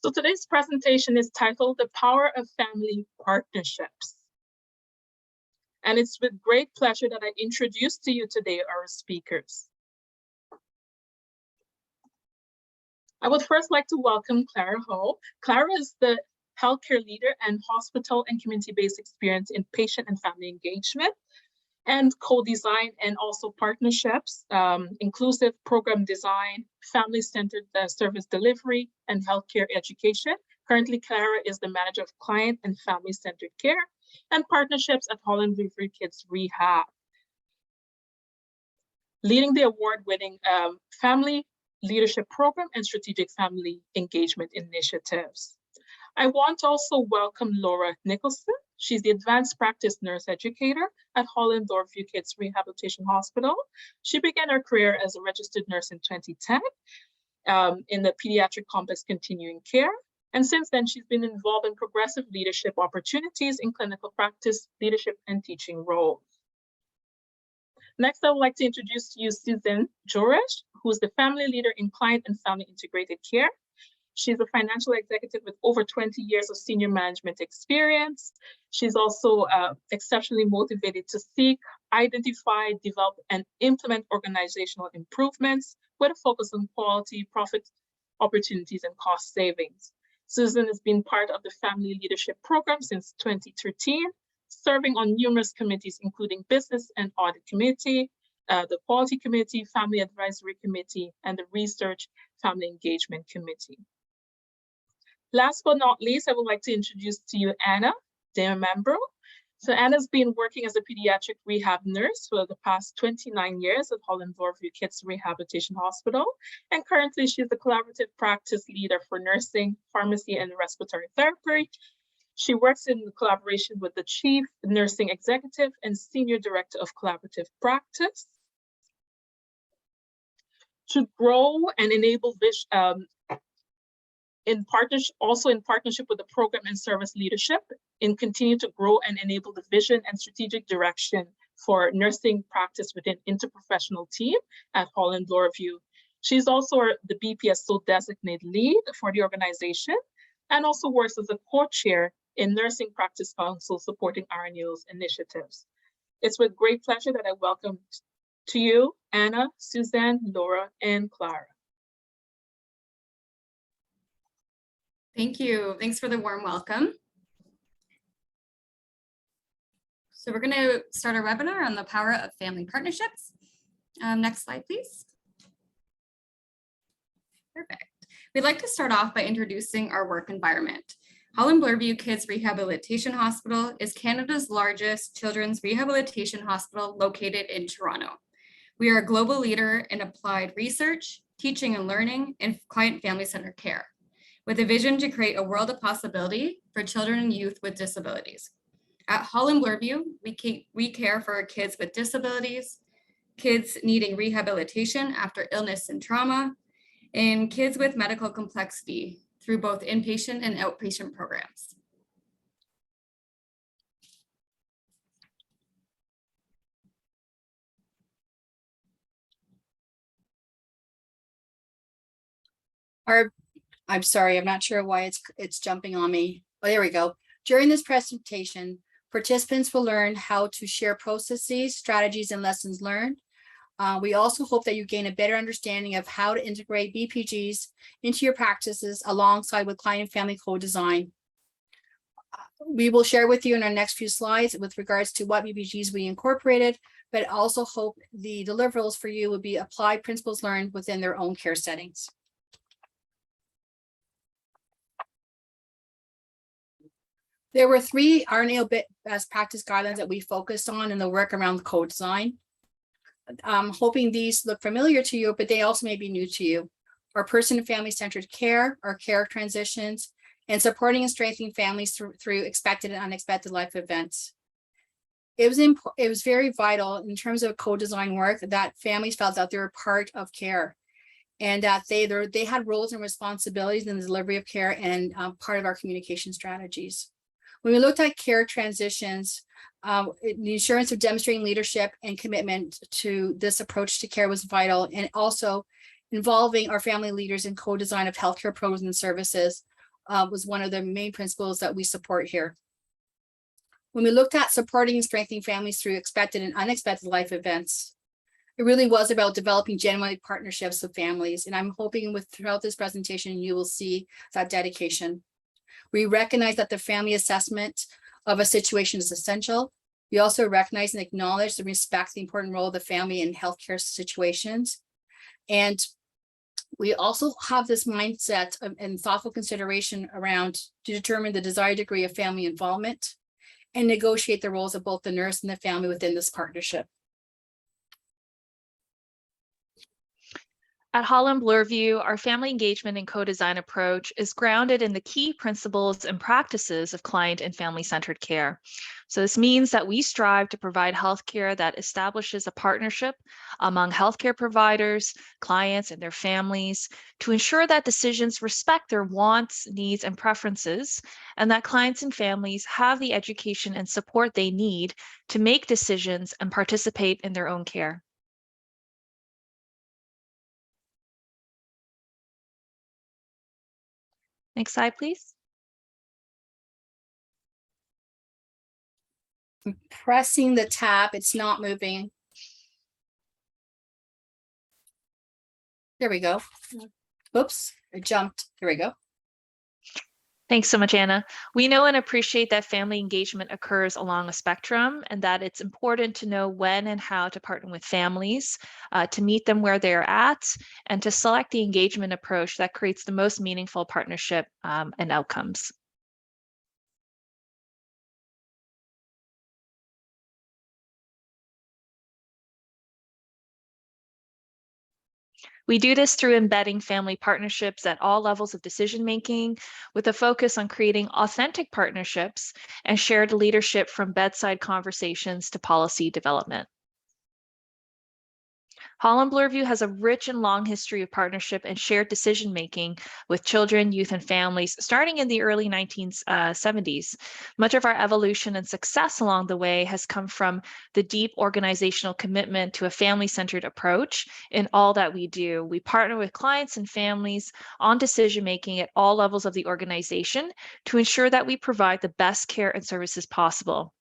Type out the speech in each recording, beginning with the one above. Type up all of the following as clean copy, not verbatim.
So today's presentation is titled The Power of Family Partnerships. And it's with great pleasure that I introduce to you today our speakers. I would first like to welcome Clara Ho. Clara is the healthcare leader and hospital and community-based experience in patient and family engagement and co-design and also partnerships, inclusive program design, family-centered service delivery, and healthcare education. Currently, Clara is the manager of client and family-centered care and partnerships at Holland Blueview Kids Rehab, leading the award-winning family leadership program and strategic family engagement initiatives. I want to also welcome Laura Nicholson. She's the advanced practice nurse educator at Holland Blueview Kids Rehabilitation Hospital. She began her career as a registered nurse in 2010 in the pediatric complex continuing care. And since then, she's been involved in progressive leadership opportunities in clinical practice, leadership, and teaching roles. Next, I would like to introduce to you Susan Joresh, who's the family leader in client and family integrated care. She's a financial executive with over 20 years of senior management experience. She's also exceptionally motivated to seek, identify, develop, and implement organizational improvements with a focus on quality, profit opportunities, and cost savings. Susan has been part of the Family Leadership Program since 2013, serving on numerous committees, including Business and Audit Committee, the Quality Committee, Family Advisory Committee, and the Research Family Engagement Committee. Last but not least, I would like to introduce to you Anna Demembro. So Anna's been working as a pediatric rehab nurse for the past 29 years at Holland Blueview Kids Rehabilitation Hospital. And currently she's the collaborative practice leader for nursing, pharmacy, and respiratory therapy. She works in collaboration with the chief nursing executive and senior director of collaborative practice to grow and enable also in partnership with the program and service leadership, and continue to grow and enable the vision and strategic direction for nursing practice within interprofessional team at Holland Blueview. She's also the BPSO designated lead for the organization and also works as a co-chair in Nursing Practice Council supporting RNU's initiatives. It's with great pleasure that I welcome to you, Anna, Suzanne, Laura, and Clara. Thank you. Thanks for the warm welcome. So we're going to start our webinar on the power of family partnerships. Next slide, please. Perfect. We'd like to start off by introducing our work environment. Holland Blueview Kids Rehabilitation Hospital is Canada's largest children's rehabilitation hospital located in Toronto. We are a global leader in applied research, teaching and learning, and client family-centered care, with a vision to create a world of possibility for children and youth with disabilities. At Holland Blueview, we care for kids with disabilities, kids needing rehabilitation after illness and trauma, and kids with medical complexity through both inpatient and outpatient programs. I'm sorry, I'm not sure why it's jumping on me. Oh, there we go. During this presentation, participants will learn how to share processes, strategies, and lessons learned. We also hope that you gain a better understanding of how to integrate BPGs into your practices alongside with client and family co-design. We will share with you in our next few slides with regards to what BPGs we incorporated, but also hope the deliverables for you will be applied principles learned within their own care settings. There were 3 RNA best practice guidelines that we focused on in the work around the co-design. I'm hoping these look familiar to you, but they also may be new to you. Our person and family-centered care, our care transitions, and supporting and strengthening families through expected and unexpected life events. It was very vital in terms of co-design work that families felt that they were part of care, and that they had roles and responsibilities in the delivery of care and part of our communication strategies. When we looked at care transitions, the assurance of demonstrating leadership and commitment to this approach to care was vital, and also involving our family leaders in co-design of healthcare programs and services was one of the main principles that we support here. When we looked at supporting and strengthening families through expected and unexpected life events, it really was about developing genuine partnerships with families. And I'm hoping throughout this presentation, you will see that dedication. We recognize that the family assessment of a situation is essential. We also recognize and acknowledge and respect the important role of the family in healthcare situations. And we also have this mindset and thoughtful consideration around to determine the desired degree of family involvement and negotiate the roles of both the nurse and the family within this partnership. At Holland Bloorview, our family engagement and co-design approach is grounded in the key principles and practices of client and family-centered care. So this means that we strive to provide healthcare that establishes a partnership among healthcare providers, clients, and their families to ensure that decisions respect their wants, needs, and preferences, and that clients and families have the education and support they need to make decisions and participate in their own care. Next slide, please. I'm pressing the tab, it's not moving. There we go. Oops, it jumped. There we go. Thanks so much, Anna. We know and appreciate that family engagement occurs along a spectrum and that it's important to know when and how to partner with families, to meet them where they're at, and to select the engagement approach that creates the most meaningful partnership and outcomes. We do this through embedding family partnerships at all levels of decision-making with a focus on creating authentic partnerships and shared leadership from bedside conversations to policy development. Holland Bloorview has a rich and long history of partnership and shared decision-making with children, youth, and families starting in the early 1970s. Much of our evolution and success along the way has come from the deep organizational commitment to a family-centered approach in all that we do. We partner with clients and families on decision-making at all levels of the organization to ensure that we provide the best care and services possible.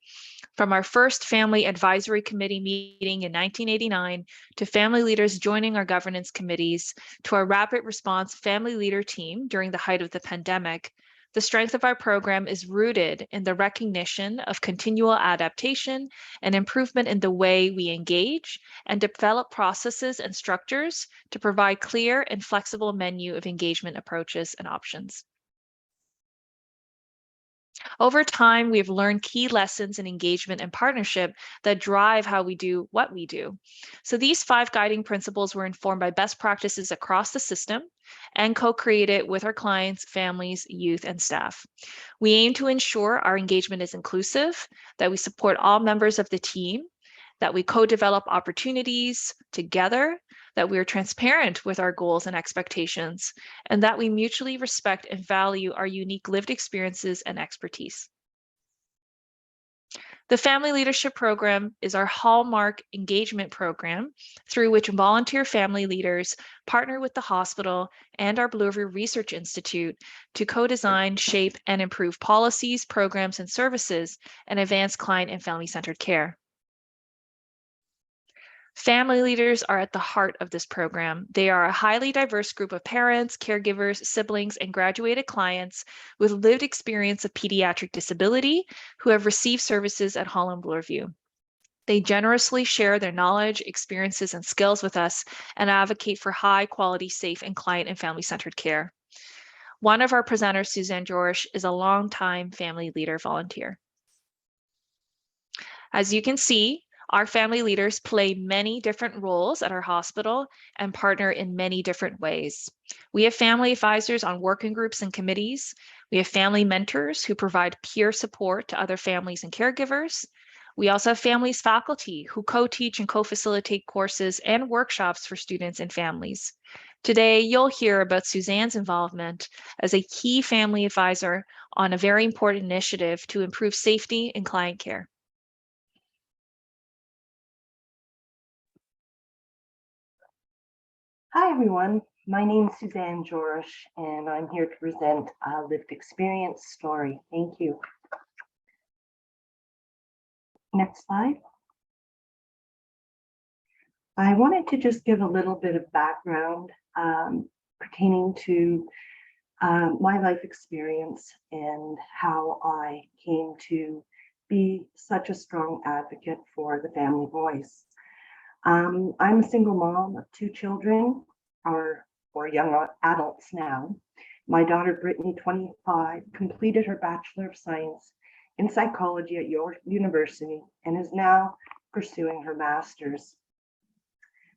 From our first family advisory committee meeting in 1989 to family leaders joining our governance committees to our rapid response family leader team during the height of the pandemic, the strength of our program is rooted in the recognition of continual adaptation and improvement in the way we engage and develop processes and structures to provide clear and flexible menu of engagement approaches and options. Over time, we've learned key lessons in engagement and partnership that drive how we do what we do. So these 5 guiding principles were informed by best practices across the system and co-created with our clients, families, youth, and staff. We aim to ensure our engagement is inclusive, that we support all members of the team, that we co-develop opportunities together, that we are transparent with our goals and expectations, and that we mutually respect and value our unique lived experiences and expertise. The Family Leadership Program is our hallmark engagement program through which volunteer family leaders partner with the hospital and our Bloorview Research Institute to co-design, shape, and improve policies, programs, and services and advance client and family-centered care. Family leaders are at the heart of this program. They are a highly diverse group of parents, caregivers, siblings, and graduated clients with lived experience of pediatric disability who have received services at Holland Bloorview. They generously share their knowledge, experiences, and skills with us and advocate for high quality, safe, and client and family-centered care. One of our presenters, Suzanne Jorish, is a longtime family leader volunteer. As you can see, our family leaders play many different roles at our hospital and partner in many different ways. We have family advisors on working groups and committees. We have family mentors who provide peer support to other families and caregivers. We also have families faculty who co-teach and co-facilitate courses and workshops for students and families. Today, you'll hear about Suzanne's involvement as a key family advisor on a very important initiative to improve safety in client care. Hi, everyone. My name's Suzanne Jorish, and I'm here to present a lived experience story. Thank you. Next slide. I wanted to just give a little bit of background pertaining to my life experience and how I came to be such a strong advocate for the family voice. I'm a single mom of 2 children, or young adults now. My daughter, Brittany, 25, completed her Bachelor of Science in Psychology at York University and is now pursuing her master's.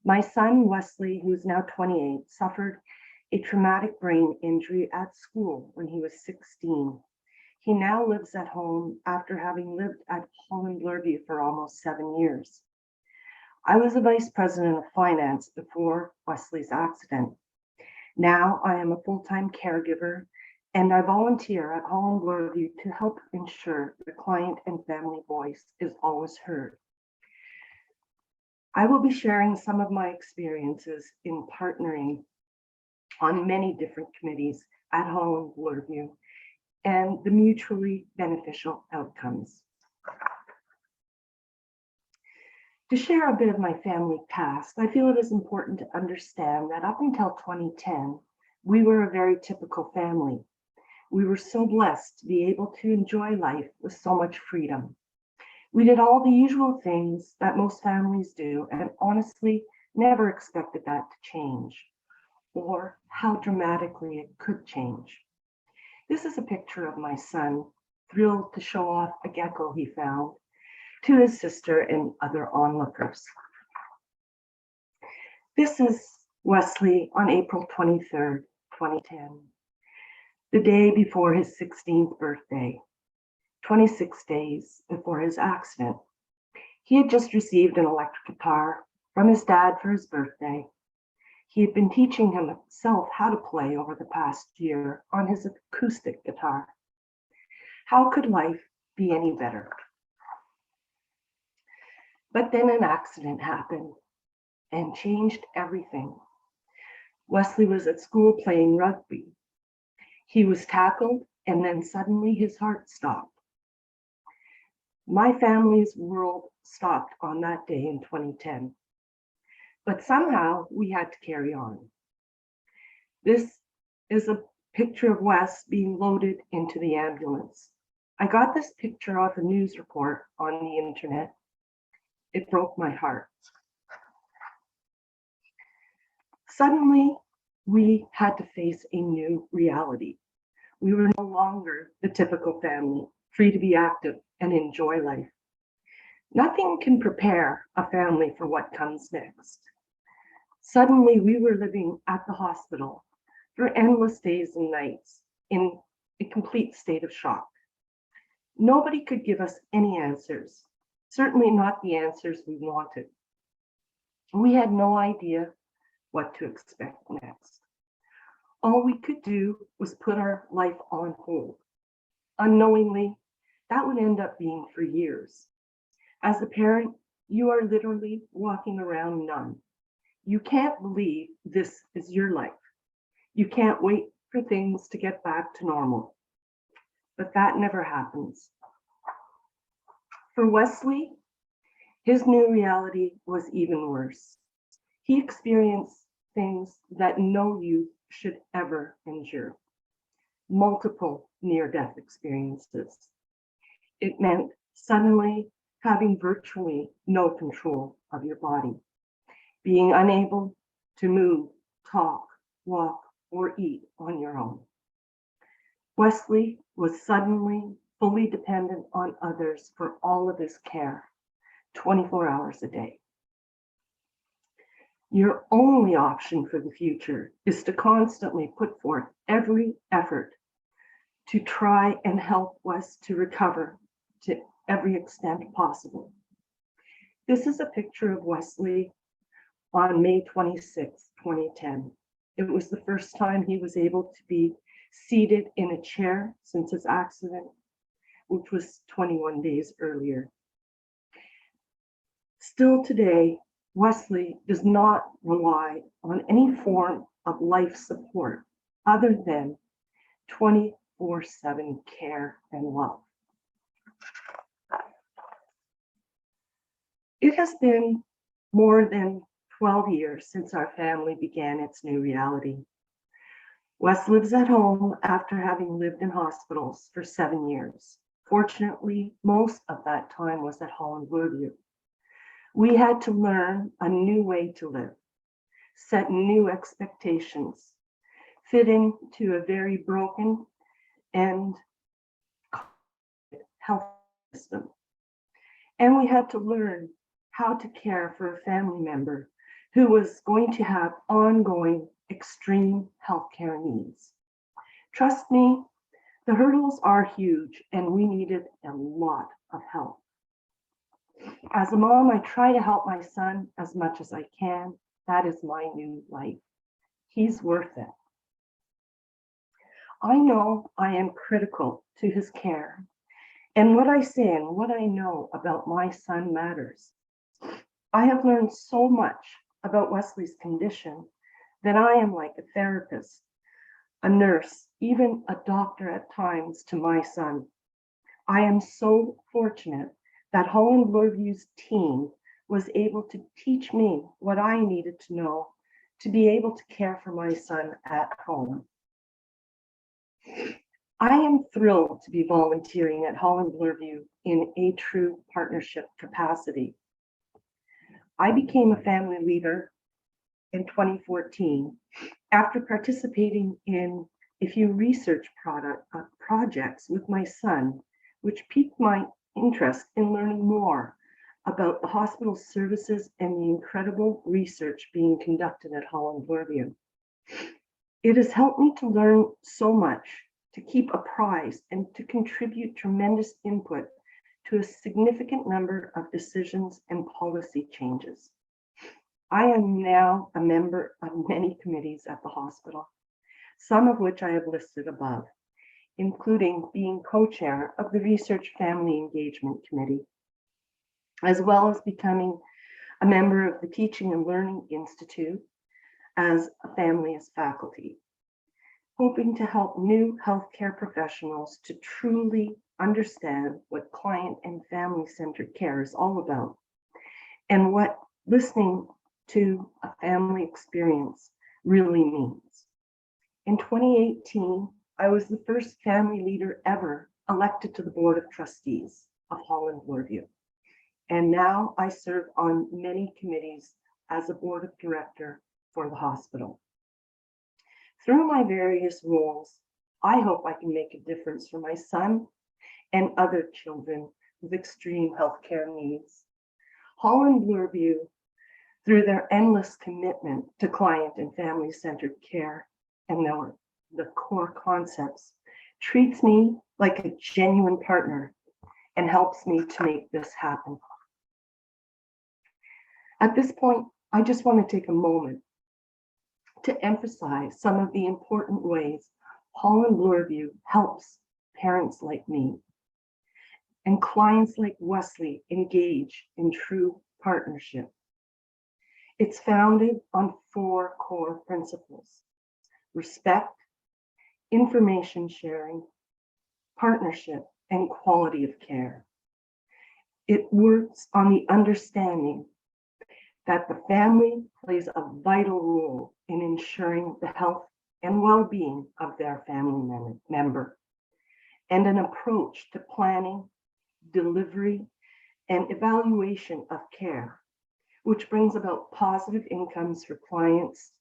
My son, Wesley, who is now 28, suffered a traumatic brain injury at school when he was 16. He now lives at home after having lived at Holland Bloorview for almost 7 years. I was a vice president of finance before Wesley's accident. Now I am a full-time caregiver and I volunteer at Holland Bloorview to help ensure the client and family voice is always heard. I will be sharing some of my experiences in partnering on many different committees at Holland Bloorview and the mutually beneficial outcomes. To share a bit of my family past, I feel it is important to understand that up until 2010, we were a very typical family. We were so blessed to be able to enjoy life with so much freedom. We did all the usual things that most families do, and honestly, never expected that to change, or how dramatically it could change. This is a picture of my son, thrilled to show off a gecko he found to his sister and other onlookers. This is Wesley on April 23rd, 2010, the day before his 16th birthday, 26 days before his accident. He had just received an electric guitar from his dad for his birthday. He had been teaching himself how to play over the past year on his acoustic guitar. How could life be any better? But then an accident happened and changed everything. Wesley was at school playing rugby. He was tackled and then suddenly his heart stopped. My family's world stopped on that day in 2010. But somehow we had to carry on. This is a picture of Wes being loaded into the ambulance. I got this picture off a news report on the internet. It broke my heart. Suddenly, we had to face a new reality. We were no longer the typical family, free to be active and enjoy life. Nothing can prepare a family for what comes next. Suddenly, we were living at the hospital for endless days and nights in a complete state of shock. Nobody could give us any answers. Certainly not the answers we wanted. We had no idea what to expect next. All we could do was put our life on hold. Unknowingly, that would end up being for years. As a parent, you are literally walking around numb. You can't believe this is your life. You can't wait for things to get back to normal. But that never happens. For Wesley, his new reality was even worse. He experienced things that no youth should ever endure. Multiple near-death experiences. It meant suddenly having virtually no control of your body, being unable to move, talk, walk, or eat on your own. Wesley was suddenly fully dependent on others for all of his care, 24 hours a day. Your only option for the future is to constantly put forth every effort to try and help Wes to recover to every extent possible. This is a picture of Wesley on May 26, 2010. It was the first time he was able to be seated in a chair since his accident, which was 21 days earlier. Still today, Wesley does not rely on any form of life support other than 24/7 care and love. It has been more than 12 years since our family began its new reality. Wes lives at home after having lived in hospitals for 7 years. Fortunately, most of that time was at Holland Bloorview. We had to learn a new way to live, set new expectations, fit into a very broken and health system. And we had to learn how to care for a family member who was going to have ongoing extreme healthcare needs. Trust me, the hurdles are huge and we needed a lot of help. As a mom, I try to help my son as much as I can. That is my new life. He's worth it. I know I am critical to his care, and what I say and what I know about my son matters. I have learned so much about Wesley's condition that I am like a therapist, a nurse, even a doctor at times to my son. I am so fortunate that Holland Bloorview's team was able to teach me what I needed to know to be able to care for my son at home. I am thrilled to be volunteering at Holland Bloorview in a true partnership capacity. I became a family leader in 2014 after participating in a few research projects with my son, which piqued my interest in learning more about the hospital services and the incredible research being conducted at Holland Bloorview. It has helped me to learn so much, to keep apprised, and to contribute tremendous input to a significant number of decisions and policy changes. I am now a member of many committees at the hospital, some of which I have listed above, including being co-chair of the Research Family Engagement Committee, as well as becoming a member of the Teaching and Learning Institute as a family as faculty, hoping to help new healthcare professionals to truly understand what client and family-centered care is all about and what listening to a family experience really means. In 2018, I was the first family leader ever elected to the Board of Trustees of Holland Bloorview. And now I serve on many committees as a board of director for the hospital. Through my various roles, I hope I can make a difference for my son and other children with extreme healthcare needs. Holland Bloorview, through their endless commitment to client and family-centered care and the core concepts, treats me like a genuine partner and helps me to make this happen. At this point, I just want to take a moment to emphasize some of the important ways Holland Bloorview helps parents like me and clients like Wesley engage in true partnership. It's founded on 4 core principles: respect, information sharing, partnership, and quality of care. It works on the understanding that the family plays a vital role in ensuring the health and well-being of their family member, and an approach to planning, delivery, and evaluation of care, which brings about positive incomes for clients,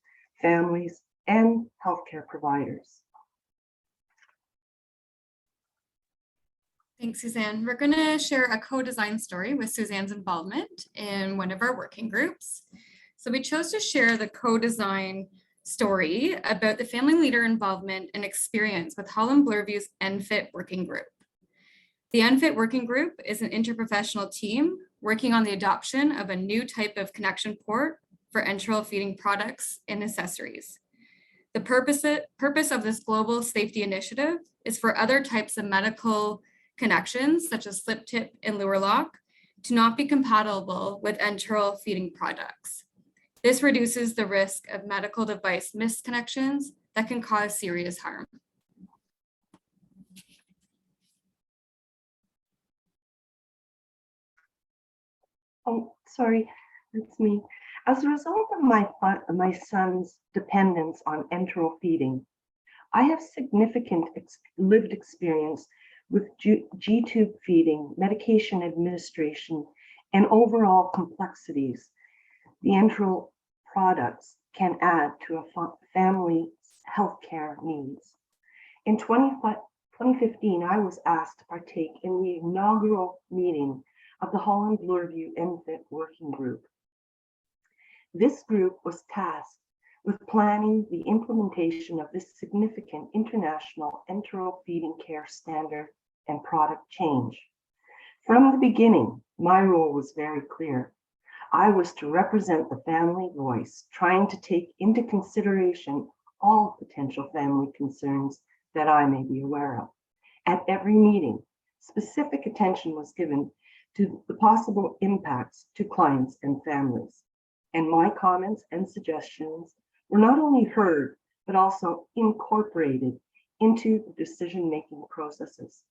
families, and healthcare providers. Thanks, Suzanne. We're going to share a co-design story with Suzanne's involvement in one of our working groups. So we chose to share the co-design story about the family leader involvement and experience with Holland Bloorview's ENFit working group. The ENFit working group is an interprofessional team working on the adoption of a new type of connection port for enteral feeding products and accessories. The purpose of this global safety initiative is for other types of medical connections, such as slip tip and lure lock, to not be compatible with enteral feeding products. This reduces the risk of medical device misconnections that can cause serious harm. Oh, sorry, that's me. As a result of my son's dependence on enteral feeding, I have significant lived experience with G-tube feeding, medication administration, and overall complexities the enteral products can add to a family's healthcare needs. In 2015, I was asked to partake in the inaugural meeting of the Holland Bloorview ENFit Working Group. This group was tasked with planning the implementation of this significant international enteral feeding care standard and product change. From the beginning, my role was very clear. I was to represent the family voice, trying to take into consideration all potential family concerns that I may be aware of. At every meeting, specific attention was given to the possible impacts to clients and families. And my comments and suggestions were not only heard, but also incorporated into the decision-making processes.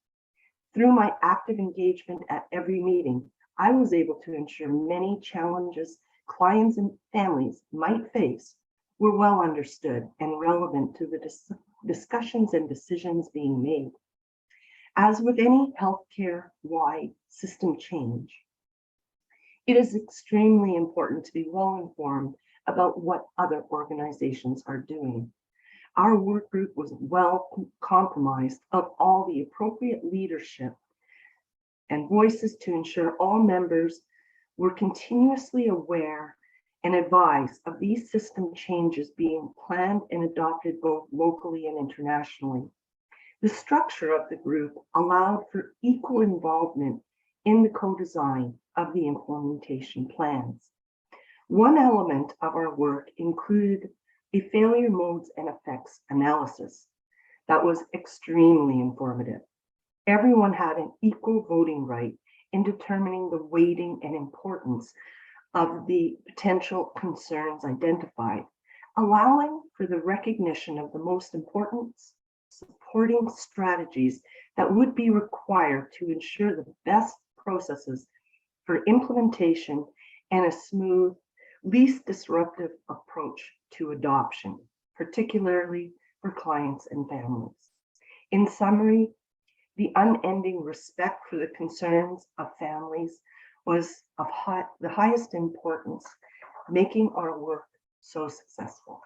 Through my active engagement at every meeting, I was able to ensure many challenges clients and families might face were well understood and relevant to the discussions and decisions being made. As with any healthcare-wide system change, it is extremely important to be well informed about what other organizations are doing. Our work group was well compromised of all the appropriate leadership and voices to ensure all members were continuously aware and advised of these system changes being planned and adopted both locally and internationally. The structure of the group allowed for equal involvement in the co-design of the implementation plans. One element of our work included a failure modes and effects analysis that was extremely informative. Everyone had an equal voting right in determining the weighting and importance of the potential concerns identified, allowing for the recognition of the most important supporting strategies that would be required to ensure the best processes for implementation and a smooth, least disruptive approach to adoption, particularly for clients and families. In summary, the unending respect for the concerns of families was of the highest importance, making our work so successful.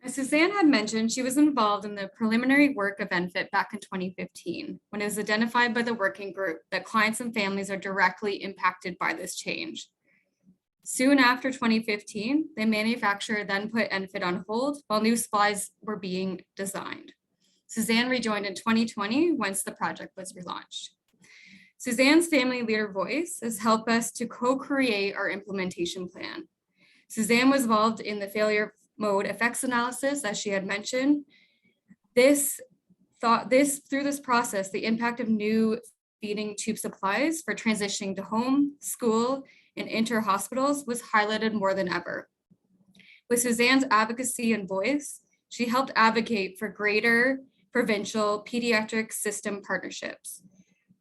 As Suzanne had mentioned, she was involved in the preliminary work of ENFit back in 2015, when it was identified by the working group that clients and families are directly impacted by this change. Soon after 2015, the manufacturer then put ENFit on hold while new supplies were being designed. Suzanne rejoined in 2020 once the project was relaunched. Suzanne's family leader voice has helped us to co-create our implementation plan. Suzanne was involved in the failure mode effects analysis, as she had mentioned. Through this process, the impact of new feeding tube supplies for transitioning to home, school, and inter-hospitals was highlighted more than ever. With Suzanne's advocacy and voice, she helped advocate for greater provincial pediatric system partnerships.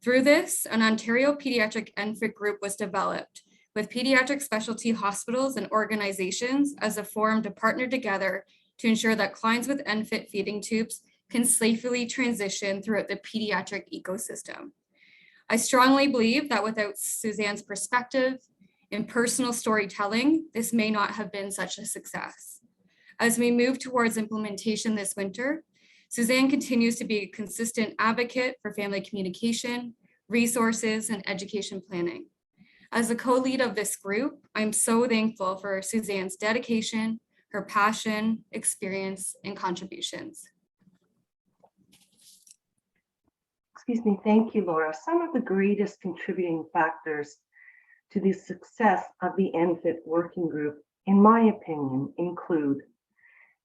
Through this, an Ontario Pediatric ENFit group was developed with pediatric specialty hospitals and organizations as a forum to partner together to ensure that clients with ENFit feeding tubes can safely transition throughout the pediatric ecosystem. I strongly believe that without Suzanne's perspective and personal storytelling, this may not have been such a success. As we move towards implementation this winter, Suzanne continues to be a consistent advocate for family communication, resources, and education planning. As the co-lead of this group, I'm so thankful for Suzanne's dedication, her passion, experience, and contributions. Excuse me, thank you, Laura. Some of the greatest contributing factors to the success of the ENFit working group, in my opinion, include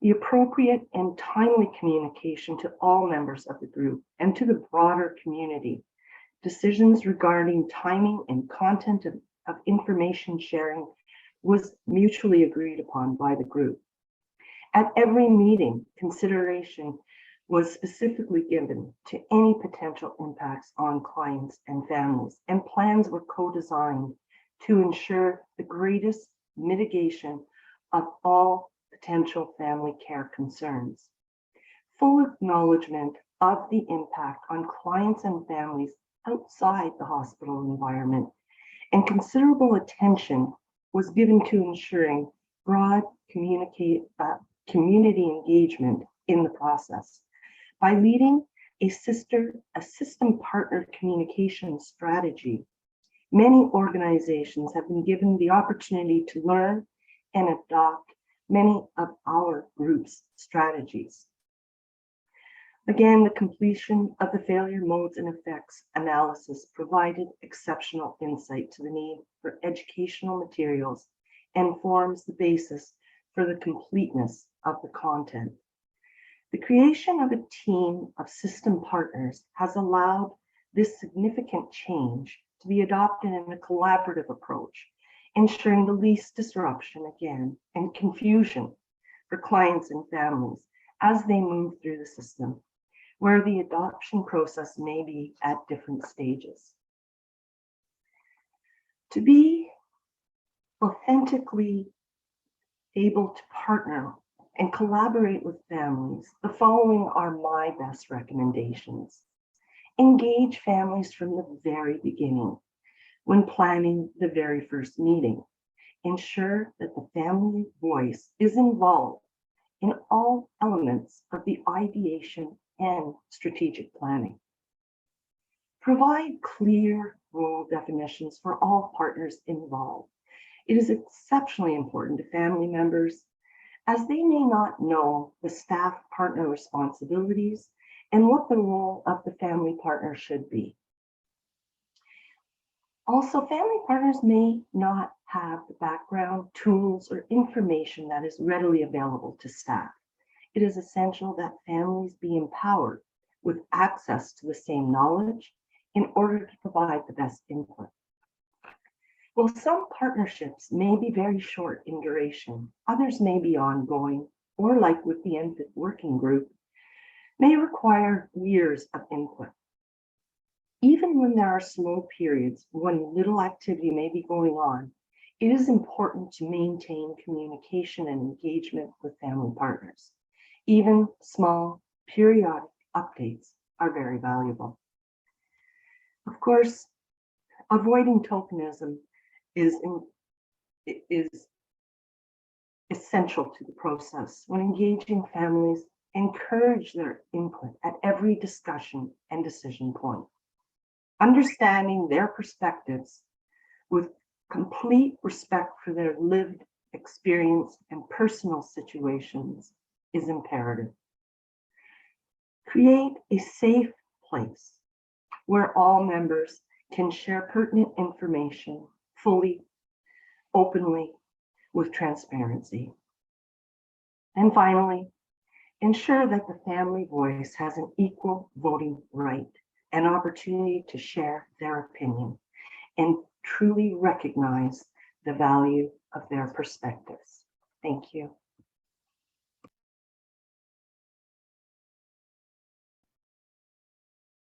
the appropriate and timely communication to all members of the group and to the broader community. Decisions regarding timing and content of of information sharing was mutually agreed upon by the group. At every meeting, consideration was specifically given to any potential impacts on clients and families, and plans were co-designed to ensure the greatest mitigation of all potential family care concerns. Full acknowledgement of the impact on clients and families outside the hospital environment, and considerable attention was given to ensuring broad community engagement in the process. By leading a system partner communication strategy, many organizations have been given the opportunity to learn and adopt many of our group's strategies. Again, the completion of the failure modes and effects analysis provided exceptional insight to the need for educational materials and forms the basis for the completeness of the content. The creation of a team of system partners has allowed this significant change to be adopted in a collaborative approach, ensuring the least disruption again and confusion for clients and families as they move through the system, where the adoption process may be at different stages. To be authentically able to partner and collaborate with families, the following are my best recommendations. Engage families from the very beginning when planning the very first meeting. Ensure that the family voice is involved in all elements of the ideation and strategic planning. Provide clear role definitions for all partners involved. It is exceptionally important to family members as they may not know the staff partner responsibilities and what the role of the family partner should be. Also, family partners may not have the background, tools, or information that is readily available to staff. It is essential that families be empowered with access to the same knowledge in order to provide the best input. While some partnerships may be very short in duration, others may be ongoing, or like with the ENFit working group, may require years of input. Even when there are slow periods when little activity may be going on, it is important to maintain communication and engagement with family partners. Even small periodic updates are very valuable. Of course, avoiding tokenism is essential to the process. When engaging families, encourage their input at every discussion and decision point. Understanding their perspectives with complete respect for their lived experience and personal situations is imperative. Create a safe place where all members can share pertinent information fully, openly, with transparency. And finally, ensure that the family voice has an equal voting right and opportunity to share their opinion and truly recognize the value of their perspectives. Thank you.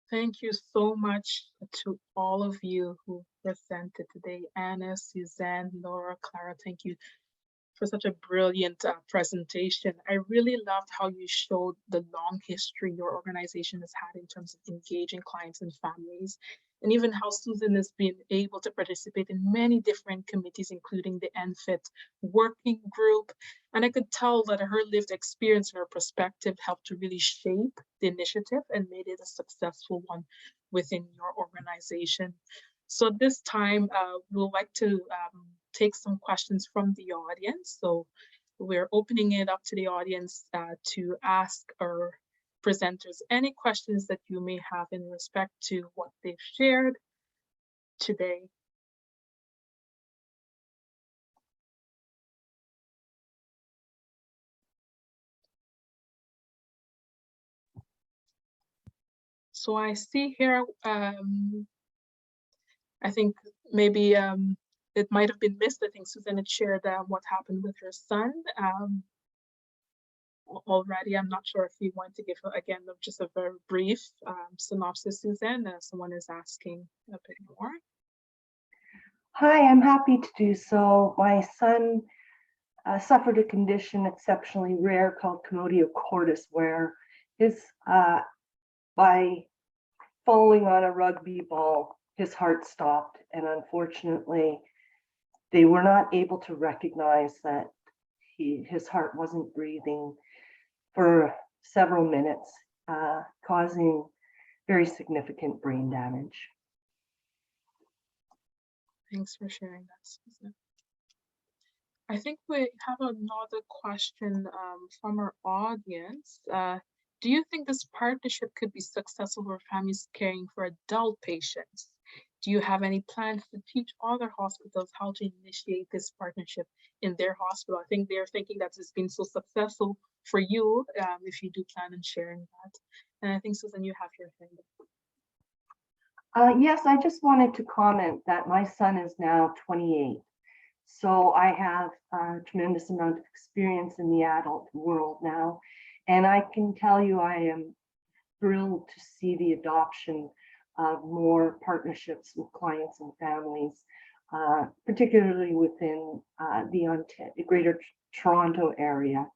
Thank you so much to all of you who presented today. Anna, Suzanne, Laura, Clara, thank you for such a brilliant presentation. I really loved how you showed the long history your organization has had in terms of engaging clients and families, and even how Susan has been able to participate in many different committees, including the ENFit working group. And I could tell that her lived experience and her perspective helped to really shape the initiative and made it a successful one within your organization. So this time, we'd like to take some questions from the audience. So we're opening it up to the audience to ask our presenters any questions that you may have in respect to what they've shared today. So I see here, I think maybe it might have been missed. I think Susan had shared what happened with her son already. I'm not sure if you want to give, again, just a very brief synopsis, Susan. Someone is asking a bit more. Hi, I'm happy to do so. My son suffered a condition exceptionally rare called commotio cordis, where by falling on a rugby ball, his heart stopped. And unfortunately, they were not able to recognize that his heart wasn't breathing for several minutes, causing very significant brain damage. Thanks for sharing that, Susan. I think we have another question from our audience. Do you think this partnership could be successful for families caring for adult patients? Do you have any plans to teach other hospitals how to initiate this partnership in their hospital? I think they're thinking that it's been so successful for you, if you do plan on sharing that. And I think, Susan, you have your hand up. Yes, I just wanted to comment that my son is now 28. So I have a tremendous amount of experience in the adult world now. And I can tell you I am thrilled to see the adoption of more partnerships with clients and families, particularly within the Greater Toronto area.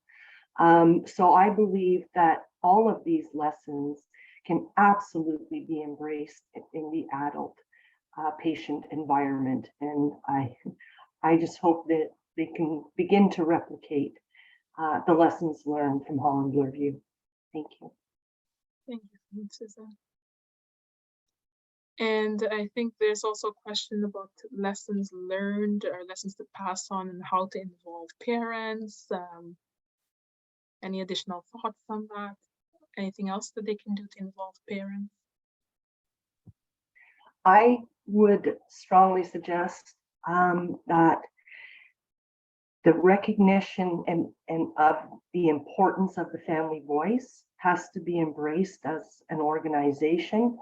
So I believe that all of these lessons can absolutely be embraced in the adult patient environment. And I just hope that they can begin to replicate the lessons learned from Holland Bloorview. Thank you. Thank you, Susan. And I think there's also a question about lessons learned or lessons to pass on and how to involve parents. Any additional thoughts on that? Anything else that they can do to involve parents? I would strongly suggest that the recognition and of the importance of the family voice has to be embraced as an organization.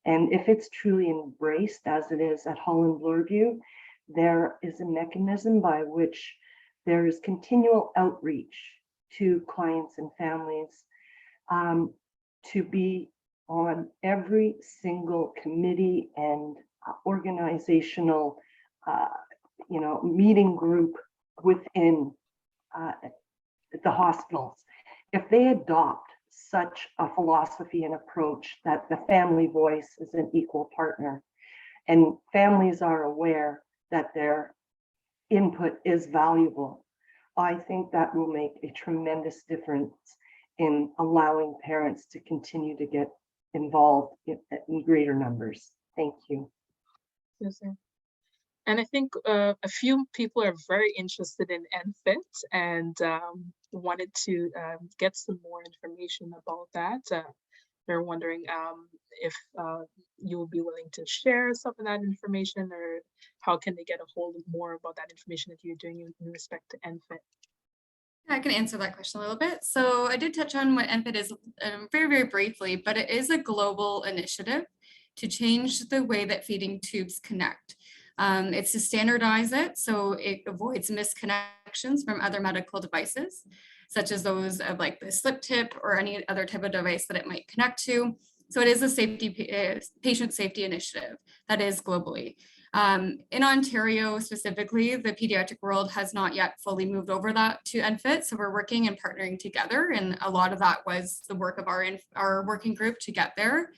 And if it's truly embraced as it is at Holland Bloorview, there is a mechanism by which there is continual outreach to clients and families to be on every single committee and organizational meeting group within the hospitals. If they adopt such a philosophy and approach that the family voice is an equal partner and families are aware that their input is valuable, I think that will make a tremendous difference in allowing parents to continue to get involved in greater numbers. Thank you. Susan. And I think a few people are very interested in ENFit and wanted to get some more information about that. They're wondering if you will be willing to share some of that information, or how can they get a hold of more about that information that you're doing in respect to ENFit? I can answer that question a little bit. So I did touch on what ENFit is very, very briefly, but it is a global initiative to change the way that feeding tubes connect. It's to standardize it so it avoids misconnections from other medical devices, such as those of like the slip tip or any other type of device that it might connect to. So it is a patient safety initiative that is globally. In Ontario specifically, the pediatric world has not yet fully moved over that to ENFit. So we're working and partnering together. And a lot of that was the work of our working group to get there.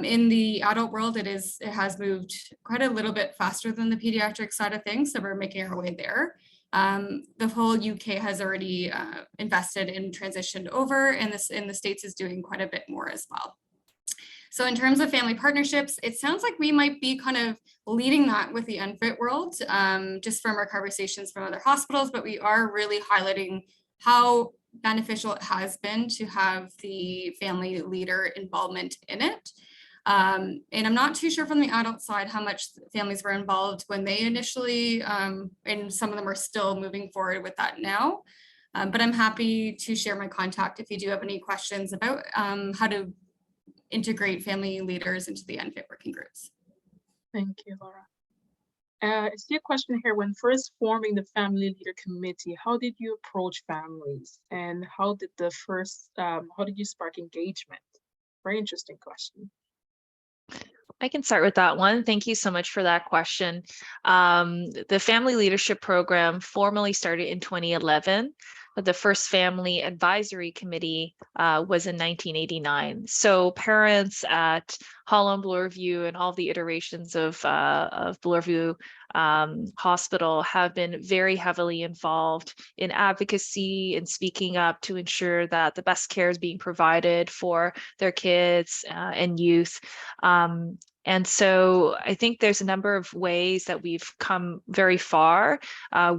In the adult world, it has moved quite a little bit faster than the pediatric side of things. So we're making our way there. The whole UK has already invested and transitioned over, and this in the States is doing quite a bit more as well. So in terms of family partnerships, it sounds like we might be kind of leading that with the ENFit world, just from our conversations from other hospitals, but we are really highlighting how beneficial it has been to have the family leader involvement in it. And I'm not too sure from the adult side how much families were involved when they initially, and some of them are still moving forward with that now. But I'm happy to share my contact if you do have any questions about how to integrate family leaders into the ENFit working groups. Thank you, Laura. I see a question here. When first forming the Family Leader Committee, how did you approach families, and how did you spark engagement? Very interesting question. I can start with that one. Thank you so much for that question. The Family Leadership Program formally started in 2011, but the first Family Advisory Committee was in 1989. So parents at Holland Bloorview and all the iterations of Bloorview Hospital have been very heavily involved in advocacy and speaking up to ensure that the best care is being provided for their kids and youth. And so I think there's a number of ways that we've come very far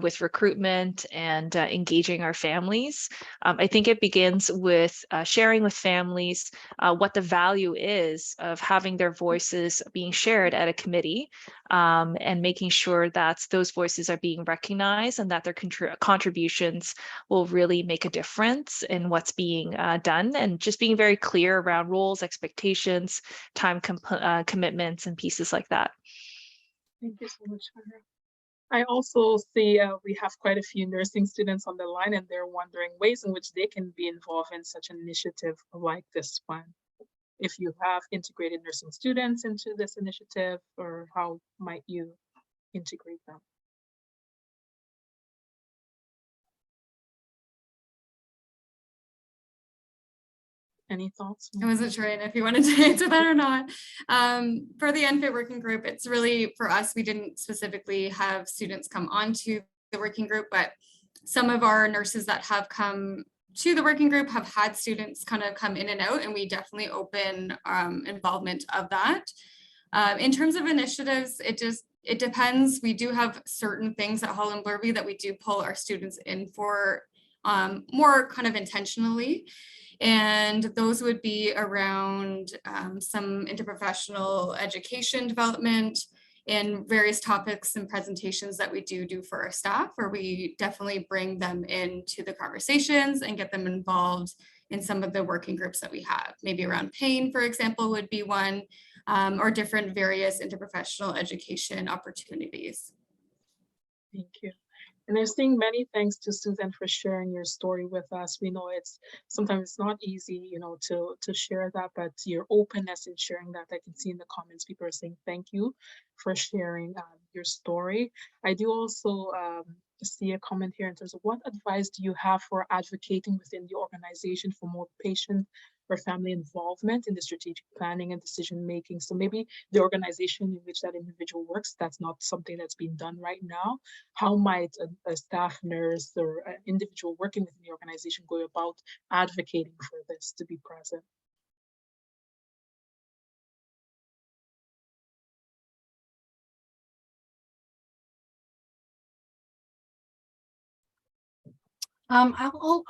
with recruitment and engaging our families. I think it begins with sharing with families what the value is of having their voices being shared at a committee, and making sure that those voices are being recognized and that their contributions will really make a difference in what's being done, and just being very clear around roles, expectations, time commitments, and pieces like that. Thank you so much, Sarah. I also see we have quite a few nursing students on the line, and they're wondering ways in which they can be involved in such an initiative like this one. If you have integrated nursing students into this initiative, or how might you integrate them? Any thoughts? I wasn't sure if you wanted to answer that or not. For the ENFit working group, it's really, for us, we didn't specifically have students come onto the working group, but some of our nurses that have come to the working group have had students kind of come in and out, and we definitely open involvement of that. In terms of initiatives, it depends. We do have certain things at Holland Bloorview that we do pull our students in for more kind of intentionally. And those would be around some interprofessional education development and various topics and presentations that we do for our staff, where we definitely bring them into the conversations and get them involved in some of the working groups that we have. Maybe around pain, for example, would be one, or different various interprofessional education opportunities. Thank you. And I'm saying many thanks to Susan for sharing your story with us. We know sometimes it's not easy, to share that, but your openness in sharing that, I can see in the comments, people are saying thank you for sharing your story. I do also see a comment here in terms of what advice do you have for advocating within the organization for more patient or family involvement in the strategic planning and decision making. So maybe the organization in which that individual works, that's not something that's being done right now. How might a staff nurse or an individual working within the organization go about advocating for this to be present?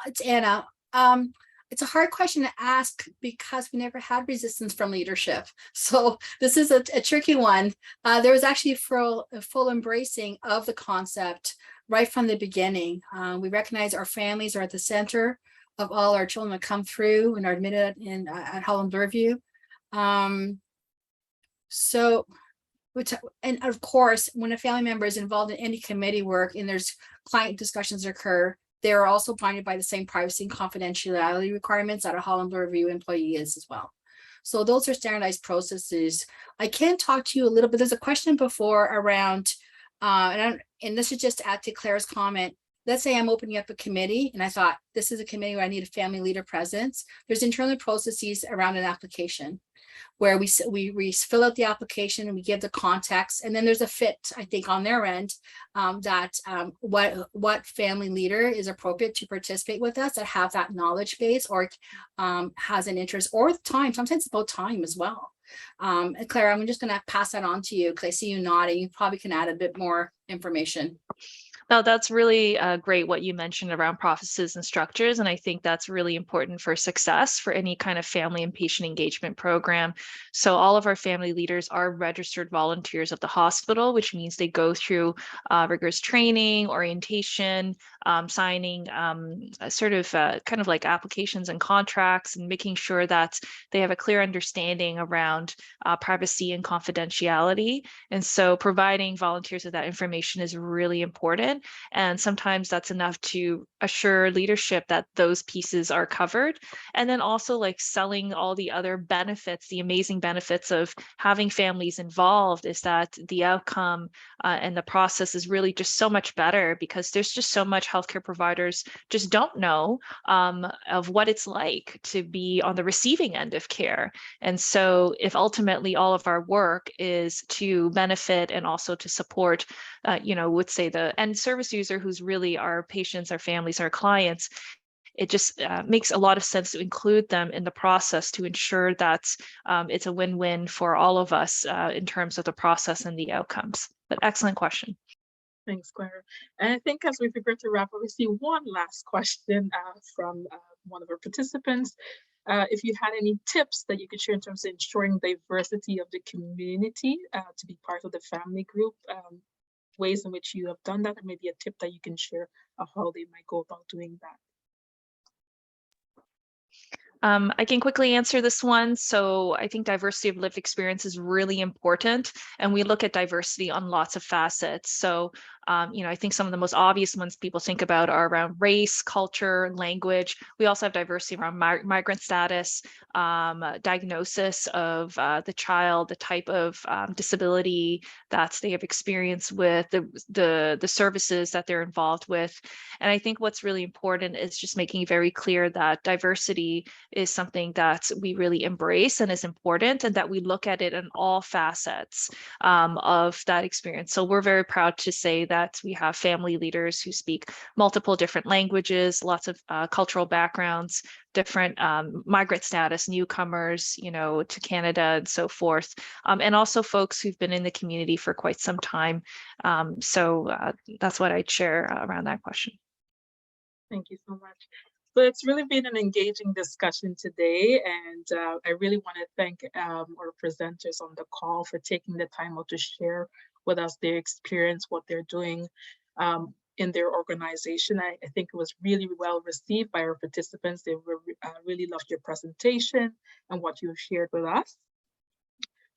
It's Anna. It's a hard question to ask because we never had resistance from leadership. So this is a tricky one. There was actually a full embracing of the concept right from the beginning. We recognize our families are at the center of all our children that come through and are admitted at Holland Bloorview. And of course, when a family member is involved in any committee work and there's client discussions occur, they are also binded by the same privacy and confidentiality requirements that a Holland Bloorview employee is as well. So those are standardized processes. I can talk to you a little bit. There's a question before around, and this is just to add to Claire's comment. Let's say I'm opening up a committee and I thought this is a committee where I need a family leader presence. There's internal processes around an application where we fill out the application and we give the context, and then there's a fit, I think, on their end what family leader is appropriate to participate with us, that have that knowledge base or has an interest, or time. Sometimes it's about time as well. Claire, I'm just going to pass that on to you because I see you nodding. You probably can add a bit more information. No, that's really great what you mentioned around processes and structures. And I think that's really important for success for any kind of family and patient engagement program. So all of our family leaders are registered volunteers of the hospital, which means they go through rigorous training, orientation, signing sort of kind of like applications and contracts, and making sure that they have a clear understanding around privacy and confidentiality. And so providing volunteers with that information is really important. And sometimes that's enough to assure leadership that those pieces are covered. And then also like selling all the other benefits, the amazing benefits of having families involved, is that the outcome and the process is really just so much better, because there's just so much healthcare providers just don't know of what it's like to be on the receiving end of care. And so if ultimately all of our work is to benefit and also to support, would say the end service user, who's really our patients, our families, our clients, it just makes a lot of sense to include them in the process to ensure that it's a win-win for all of us in terms of the process and the outcomes. But excellent question. Thanks, Claire. And I think as we prepare to wrap up, we see one last question from one of our participants. If you had any tips that you could share in terms of ensuring diversity of the community to be part of the family group, ways in which you have done that, and maybe a tip that you can share of how they might go about doing that. I can quickly answer this one. So I think diversity of lived experience is really important, and we look at diversity on lots of facets. So, I think some of the most obvious ones people think about are around race, culture, language. We also have diversity around migrant status, diagnosis of the child, the type of disability that they have experienced with, the services that they're involved with. And I think what's really important is just making very clear that diversity is something that we really embrace and is important, and that we look at it in all facets of that experience. So we're very proud to say that we have family leaders who speak multiple different languages, lots of cultural backgrounds, different migrant status, newcomers, to Canada and so forth, and also folks who've been in the community for quite some time. So that's what I'd share around that question. Thank you so much. So it's really been an engaging discussion today, and I really want to thank our presenters on the call for taking the time out to share with us their experience, what they're doing in their organization. I think it was really well received by our participants. They really loved your presentation and what you shared with us.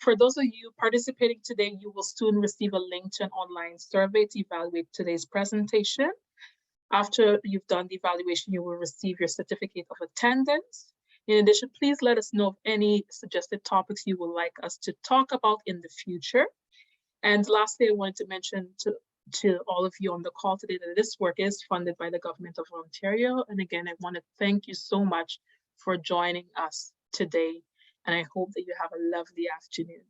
For those of you participating today, you will soon receive a link to an online survey to evaluate today's presentation. After you've done the evaluation, you will receive your certificate of attendance. In addition, please let us know of any suggested topics you would like us to talk about in the future. And lastly, I wanted to mention to all of you on the call today that this work is funded by the Government of Ontario. And again, I want to thank you so much for joining us today. And I hope that you have a lovely afternoon.